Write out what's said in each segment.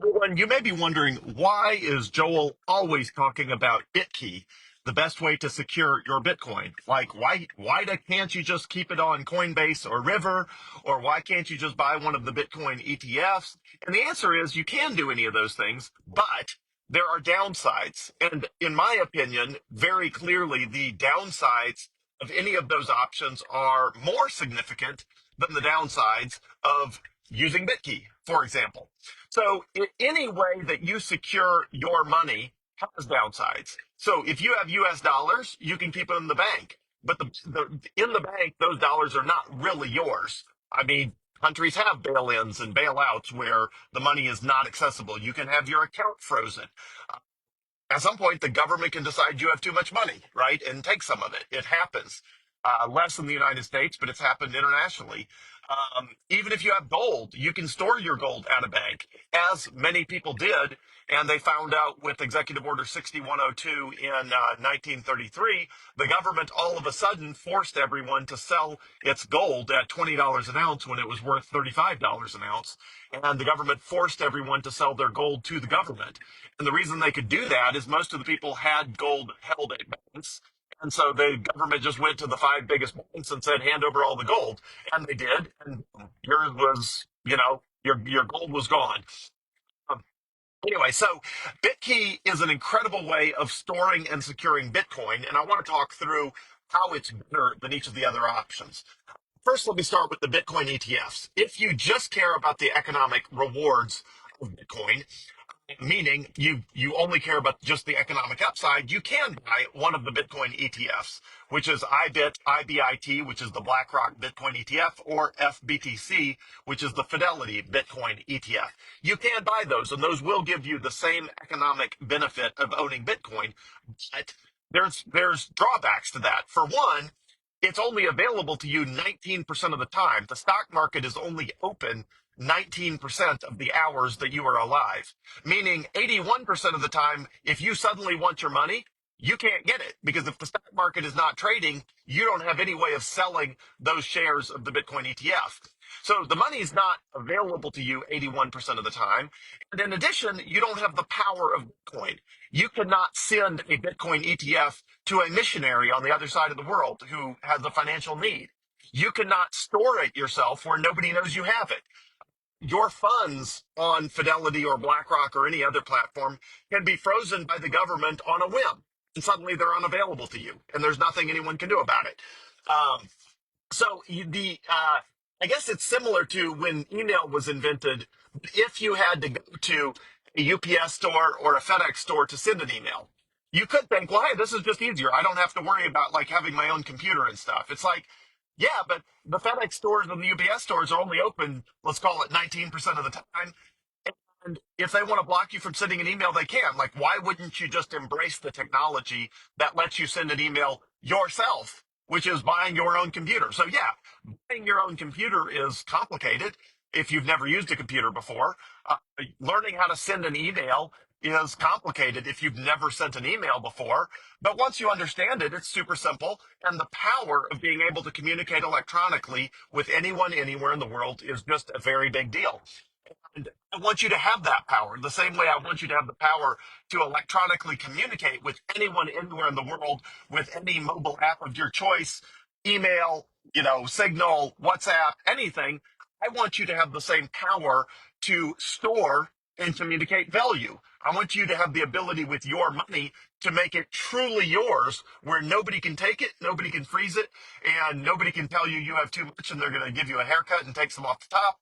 Everyone, you may be wondering, why is Joel always talking about Bitkey, the best way to secure your Bitcoin? Like, can't you just keep it on Coinbase or River, or why can't you just buy one of the Bitcoin ETFs? And the answer is you can do any of those things, but there are downsides. And in my opinion, very clearly, the downsides of any of those options are more significant than the downsides of using Bitkey, for example. So any way that you secure your money has downsides. So if you have US dollars, you can keep them in the bank. But in the bank, those dollars are not really yours. I mean, countries have bail-ins and bailouts where the money is not accessible. You can have your account frozen. At some point, the government can decide you have too much money, right? And take some of it. It happens. Less in the United States, but it's happened internationally. Even if you have gold, you can store your gold at a bank, as many people did. And they found out with Executive Order 6102 in 1933, the government all of a sudden forced everyone to sell its gold at $20 an ounce when it was worth $35 an ounce. And the government forced everyone to sell their gold to the government. And the reason they could do that is most of the people had gold held at banks. And so the government just went to the five biggest banks and said, hand over all the gold. And they did. And yours was, your gold was gone. Um, anyway, so Bitkey is an incredible way of storing and securing Bitcoin. And I want to talk through how it's better than each of the other options. First, let me start with the Bitcoin ETFs. If you just care about the economic rewards of Bitcoin, meaning you only care about just the economic upside, you can buy one of the Bitcoin ETFs, which is IBIT, which is the BlackRock Bitcoin ETF, or FBTC, which is the Fidelity Bitcoin ETF. You can buy those, and those will give you the same economic benefit of owning Bitcoin, but there's drawbacks to that. For one, it's only available to you 19% of the time. The stock market is only open 19% of the hours that you are alive, meaning 81% of the time, if you suddenly want your money, you can't get it because if the stock market is not trading, you don't have any way of selling those shares of the Bitcoin ETF. So the money is not available to you 81% of the time. And in addition, you don't have the power of Bitcoin. You cannot send a Bitcoin ETF to a missionary on the other side of the world who has a financial need. You cannot store it yourself where nobody knows you have it. Your funds on Fidelity or BlackRock or any other platform can be frozen by the government on a whim, and suddenly they're unavailable to you, and there's nothing anyone can do about it. Um, so I guess it's similar to when email was invented. If you had to go to a UPS store or a FedEx store to send an email, you could think, well, hey, this is just easier. I don't have to worry about like having my own computer and stuff. It's like, yeah, but the FedEx stores and the UPS stores are only open, let's call it 19% of the time. And if they want to block you from sending an email, they can. Like, why wouldn't you just embrace the technology that lets you send an email yourself, which is buying your own computer? So, yeah, buying your own computer is complicated if you've never used a computer before. Learning how to send an email is complicated if you've never sent an email before. But once you understand it, it's super simple. And the power of being able to communicate electronically with anyone, anywhere in the world is just a very big deal. And I want you to have that power the same way I want you to have the power to electronically communicate with anyone anywhere in the world with any mobile app of your choice, email, Signal, WhatsApp, anything. I want you to have the same power to store and communicate value. I want you to have the ability with your money to make it truly yours where nobody can take it, nobody can freeze it, and nobody can tell you have too much and they're going to give you a haircut and take some off the top,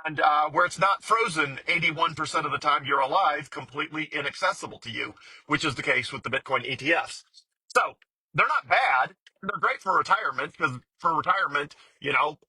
and where it's not frozen 81% of the time you're alive, completely inaccessible to you, which is the case with the Bitcoin ETFs. So they're not bad. They're great for retirement because for retirement,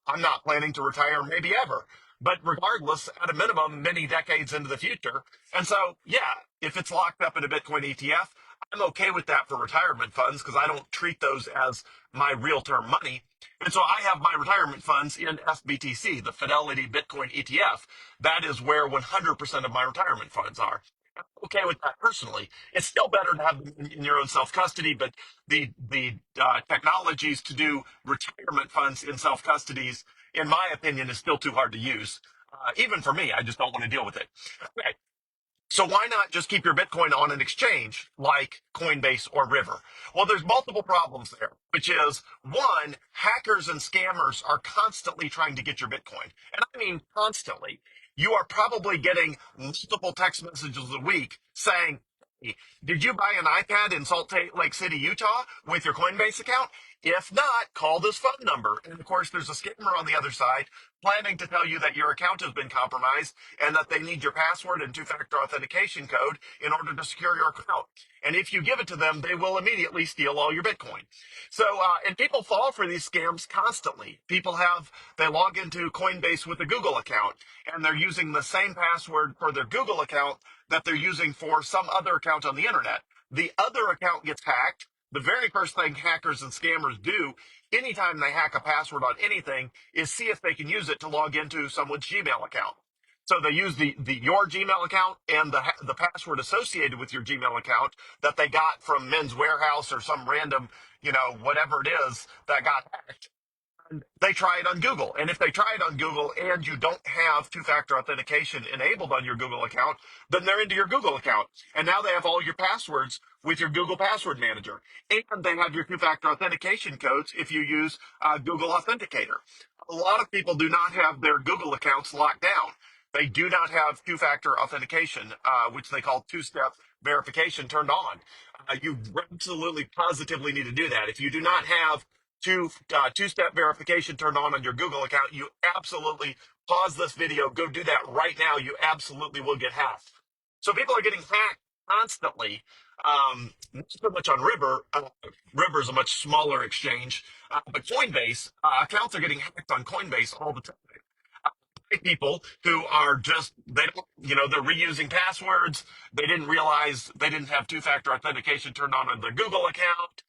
I'm not planning to retire maybe ever. But regardless, at a minimum, many decades into the future. And so, yeah, if it's locked up in a Bitcoin ETF, I'm okay with that for retirement funds because I don't treat those as my real term money. And so I have my retirement funds in FBTC, the Fidelity Bitcoin ETF. That is where 100% of my retirement funds are. I'm okay with that personally. It's still better to have them in your own self custody, but the technologies to do retirement funds in self custodies, in my opinion, is still too hard to use. Even for me, I just don't want to deal with it. Okay. So why not just keep your Bitcoin on an exchange like Coinbase or River? Well, there's multiple problems there, which is one, hackers and scammers are constantly trying to get your Bitcoin. And I mean constantly. You are probably getting multiple text messages a week saying, "Hey, did you buy an iPad in Lake City, Utah with your Coinbase account? If not, call this phone number." And of course, there's a scammer on the other side planning to tell you that your account has been compromised and that they need your password and two-factor authentication code in order to secure your account. And if you give it to them, they will immediately steal all your Bitcoin. So, and people fall for these scams constantly. They log into Coinbase with a Google account and they're using the same password for their Google account that they're using for some other account on the internet. The other account gets hacked. The very first thing hackers and scammers do anytime they hack a password on anything is see if they can use it to log into someone's Gmail account. So they use your Gmail account and the password associated with your Gmail account that they got from Men's Warehouse or some random, whatever it is that got hacked. They try it on Google. And if they try it on Google and you don't have two-factor authentication enabled on your Google account, then they're into your Google account. And now they have all your passwords with your Google Password Manager. And they have your two-factor authentication codes if you use Google Authenticator. A lot of people do not have their Google accounts locked down. They do not have two-factor authentication, which they call two-step verification, turned on. You absolutely positively need to do that. If you do not have two-step verification turned on your Google account, you absolutely pause this video, go do that right now. You absolutely will get hacked. So people are getting hacked constantly. Not so much on River. River is a much smaller exchange, but Coinbase accounts are getting hacked on Coinbase all the time. People who are just they don't they're reusing passwords. They didn't realize they didn't have two-factor authentication turned on their Google account.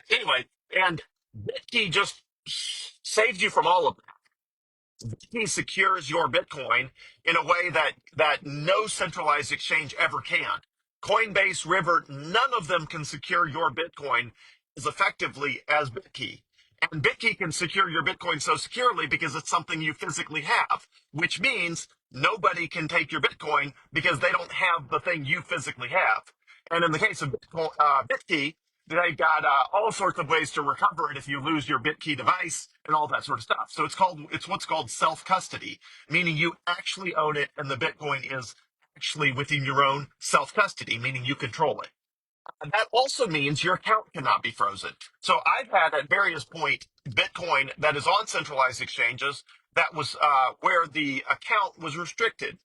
Anyway, and Bitkey just saves you from all of that. Bitkey secures your Bitcoin in a way that no centralized exchange ever can. Coinbase, River, none of them can secure your Bitcoin as effectively as Bitkey. And Bitkey can secure your Bitcoin so securely because it's something you physically have, which means nobody can take your Bitcoin because they don't have the thing you physically have. And in the case of Bitkey, they've got all sorts of ways to recover it if you lose your Bitkey device and all that sort of stuff. So it's what's called self custody, meaning you actually own it and the Bitcoin is actually within your own self custody, meaning you control it. And that also means your account cannot be frozen. So I've had at various points Bitcoin that is on centralized exchanges that was where the account was restricted.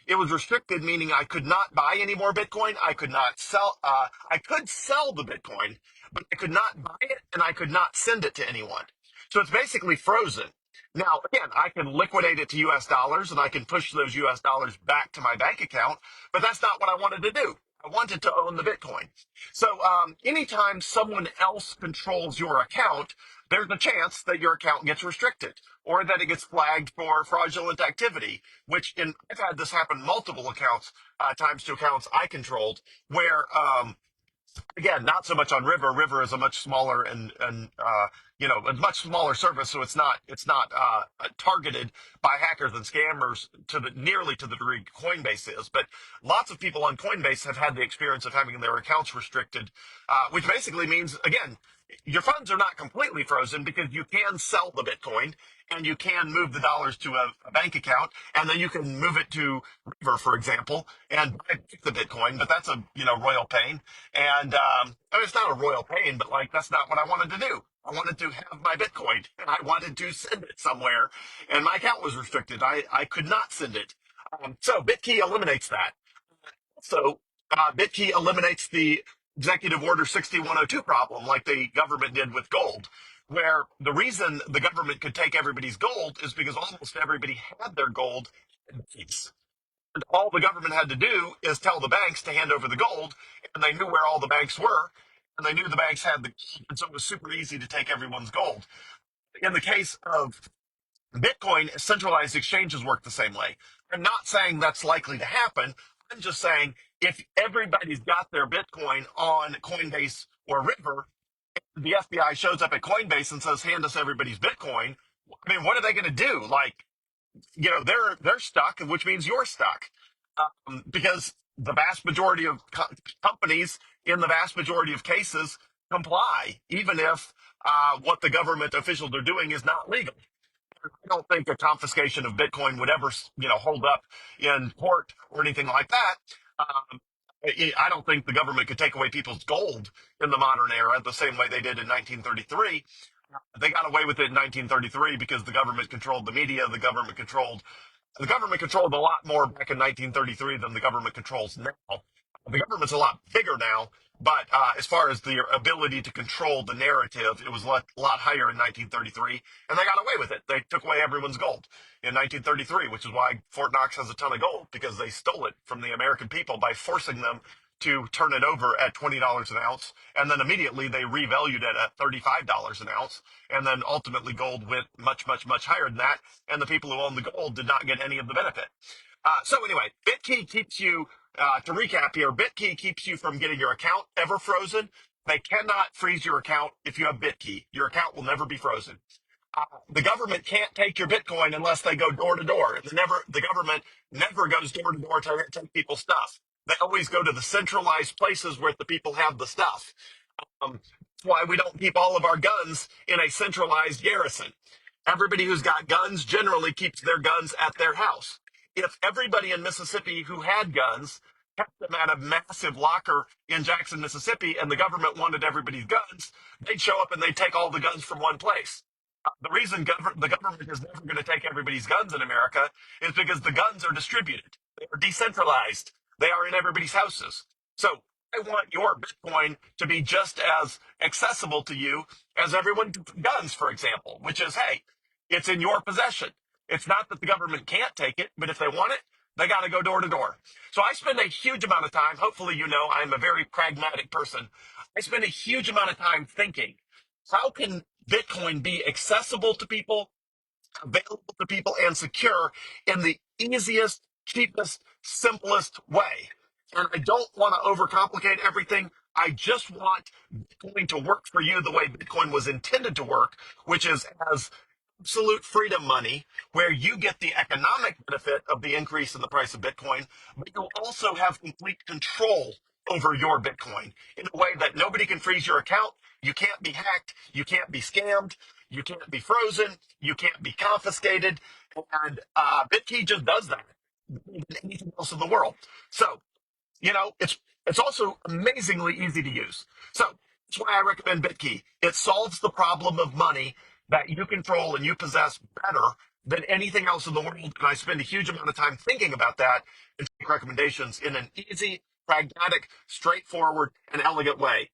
It was restricted, meaning I could not buy any more Bitcoin. I could not sell. I could sell the Bitcoin, but I could not buy it and I could not send it to anyone. So it's basically frozen. Now, again, I can liquidate it to US dollars and I can push those US dollars back to my bank account, but that's not what I wanted to do. I wanted to own the Bitcoin. So anytime someone else controls your account, there's a chance that your account gets restricted or that it gets flagged for fraudulent activity, I've had this happen multiple times to accounts I controlled where again, not so much on River. River is a much smaller and a much smaller service, so it's not targeted by hackers and scammers nearly to the degree Coinbase is. But lots of people on Coinbase have had the experience of having their accounts restricted, which basically means again. Your funds are not completely frozen because you can sell the Bitcoin and you can move the dollars to a bank account and then you can move it to River, for example, and buy the Bitcoin. But that's a royal pain. And I mean, it's not a royal pain, but like that's not what I wanted to do. I wanted to have my Bitcoin and I wanted to send it somewhere, and my account was restricted. I could not send it. So Bitkey eliminates that. So Bitkey eliminates the Executive Order 6102 problem, like the government did with gold, where the reason the government could take everybody's gold is because almost everybody had their gold in banks. And all the government had to do is tell the banks to hand over the gold, and they knew where all the banks were, and they knew the banks had the gold, and so it was super easy to take everyone's gold. In the case of Bitcoin, centralized exchanges work the same way. I'm not saying that's likely to happen. I'm just saying if everybody's got their Bitcoin on Coinbase or River, the FBI shows up at Coinbase and says, hand us everybody's Bitcoin. I mean, what are they going to do? Like, they're stuck, which means you're stuck, because the vast majority of companies, in the vast majority of cases, comply, even if what the government officials are doing is not legal. I don't think a confiscation of Bitcoin would ever, hold up in court or anything like that. Um, I don't think the government could take away people's gold in the modern era the same way they did in 1933. They got away with it in 1933 because the government controlled the media, the government controlled a lot more back in 1933 than the government controls now. The government's a lot bigger now, but as far as the ability to control the narrative, it was a lot higher in 1933, and they got away with it. They took away everyone's gold in 1933, which is why Fort Knox has a ton of gold, because they stole it from the American people by forcing them to turn it over at $20 an ounce, and then immediately they revalued it at $35 an ounce, and then ultimately gold went much, much, much higher than that, and the people who owned the gold did not get any of the benefit. So anyway, Bitkey keeps you, to recap here, Bitkey keeps you from getting your account ever frozen. They cannot freeze your account if you have Bitkey. Your account will never be frozen. The government can't take your Bitcoin unless they go door to door. The government never goes door to door to take people's stuff. They always go to the centralized places where the people have the stuff. That's why we don't keep all of our guns in a centralized garrison. Everybody who's got guns generally keeps their guns at their house. If everybody in Mississippi who had guns kept them at a massive locker in Jackson, Mississippi, and the government wanted everybody's guns, they'd show up and they'd take all the guns from one place. The reason the government is never going to take everybody's guns in America is because the guns are distributed. They are decentralized. They are in everybody's houses. So I want your Bitcoin to be just as accessible to you as everyone's guns, for example, which is, hey, it's in your possession. It's not that the government can't take it, but if they want it, they got to go door to door. So I spend a huge amount of time. Hopefully, I'm a very pragmatic person. I spend a huge amount of time thinking, how can Bitcoin be accessible to people, available to people, and secure in the easiest, cheapest, simplest way? And I don't want to overcomplicate everything. I just want Bitcoin to work for you the way Bitcoin was intended to work, which is as absolute freedom money, where you get the economic benefit of the increase in the price of Bitcoin, but you also have complete control over your Bitcoin in a way that nobody can freeze your account. You can't be hacked. You can't be scammed. You can't be frozen. You can't be confiscated. And Bitkey just does that than anything else in the world. So it's also amazingly easy to use. So that's why I recommend Bitkey. It solves the problem of money that you control and you possess better than anything else in the world. And I spend a huge amount of time thinking about that and make recommendations in an easy, pragmatic, straightforward, and elegant way.